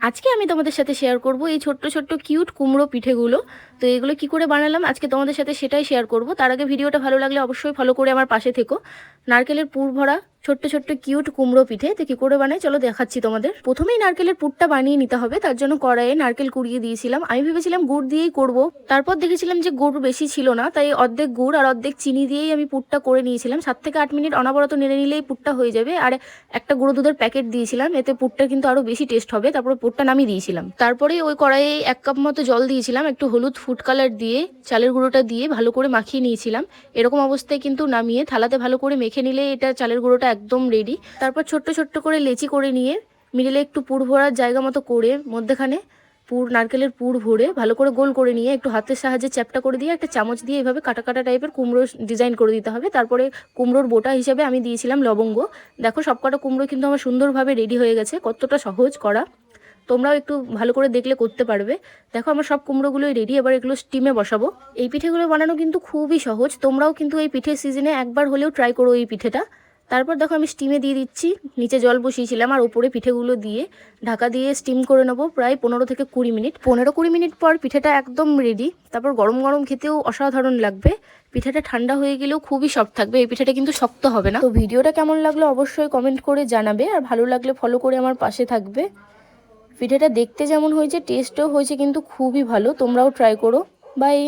আজকে আমি তোমাদের সাথে শেয়ার করব এই ছোট্ট ছোট্ট কিউট কুমড়ো পিঠেগুলো। তো এগুলো কি করে বানালাম আজকে তোমাদের সাথে সেটাই শেয়ার করব। তার আগে ভিডিওটা ভালো লাগলে অবশ্যই ফলো করে আমার পাশে থেকো। নারকেলের পুর ভরা ছোট্ট ছোট্ট কিউট কুমড়ো পিঠে তো কি করে বানাই চলো দেখাচ্ছি তোমাদের। প্রথমেই নারকেলের পুরটা বানিয়ে নিতে হবে, তার জন্য কড়াইয়ে নারকেল কুড়িয়ে দিয়েছিলাম। আমি ভেবেছিলাম গুড় দিয়েই করব, তারপর দেখেছিলাম যে গুড় বেশি ছিল না, তাই অর্ধেক গুড় আর অর্ধেক চিনি দিয়েই আমি পুরটা করে নিয়েছিলাম। 7 থেকে 8 মিনিট অনবরত নেড়ে নিলেই পুরটা হয়ে যাবে। আর একটা গুঁড়ো দুধের প্যাকেট দিয়েছিলাম, এতে পুরটা কিন্তু আরো বেশি টেস্ট হবে। তারপর পুরটা নামিয়ে দিয়েছিলাম। তারপরে ওই কড়াইয়ে 1 কাপ মতো জল দিয়েছিলাম, একটু হলুদ ফুড কালার দিয়ে চালের গুঁড়োটা দিয়ে ভালো করে মাখিয়ে নিয়েছিলাম। এরকম অবস্থায় কিন্তু নামিয়ে থালাতে ভালো করে মেখে নিলে এটা চালের গুঁড়োটা একদম রেডি। তারপর ছোট্ট ছোট্ট করে লেচি করে নিয়ে মিডিলে একটু পুর ভরার জায়গা মতো করে মধ্যেখানে নারকেলের পুর ভরে ভালো করে গোল করে নিয়ে একটু হাতের সাহায্যে চ্যাপটা করে দিয়ে একটা চামচ দিয়ে এভাবে কাটা কাটা টাইপের কুমড়ো ডিজাইন করে দিতে হবে। তারপরে কুমড়োর বোটা হিসেবে আমি দিয়েছিলাম লবঙ্গ। দেখো সবকটা কুমড়ো কিন্তু আমার সুন্দরভাবে রেডি হয়ে গেছে। কতটা সহজ করা, তোমরাও একটু ভালো করে দেখলে করতে পারবে। দেখো আমার সব কুমড়োগুলোই রেডি, এবার এগুলো স্টিমে বসাবো। এই পিঠেগুলো বানানো কিন্তু খুবই সহজ, তোমরাও কিন্তু এই পিঠের সিজনে একবার হলেও ট্রাই করো এই পিঠেটা। তারপর দেখো আমি স্টিমে দিয়ে দিচ্ছি, নিচে জল বসিয়েছিলাম আর উপরে পিঠেগুলো দিয়ে ঢাকা দিয়ে স্টিম করে নেবো প্রায় 15 থেকে 20 মিনিট। 15-20 মিনিট পর পিঠেটা একদম রেডি। তারপর গরম গরম খেতেও অসাধারণ লাগবে। পিঠেটা ঠান্ডা হয়ে গেলেও খুবই সফট থাকবে, এই পিঠেটা কিন্তু শক্ত হবে না। তো ভিডিওটা কেমন লাগলো অবশ্যই কমেন্ট করে জানাবে, আর ভালো লাগলে ফলো করে আমার পাশে থাকবে। পিঠেটা দেখতে যেমন হয়েছে টেস্টও হয়েছে কিন্তু খুবই ভালো, তোমরাও ট্রাই করো। বাই।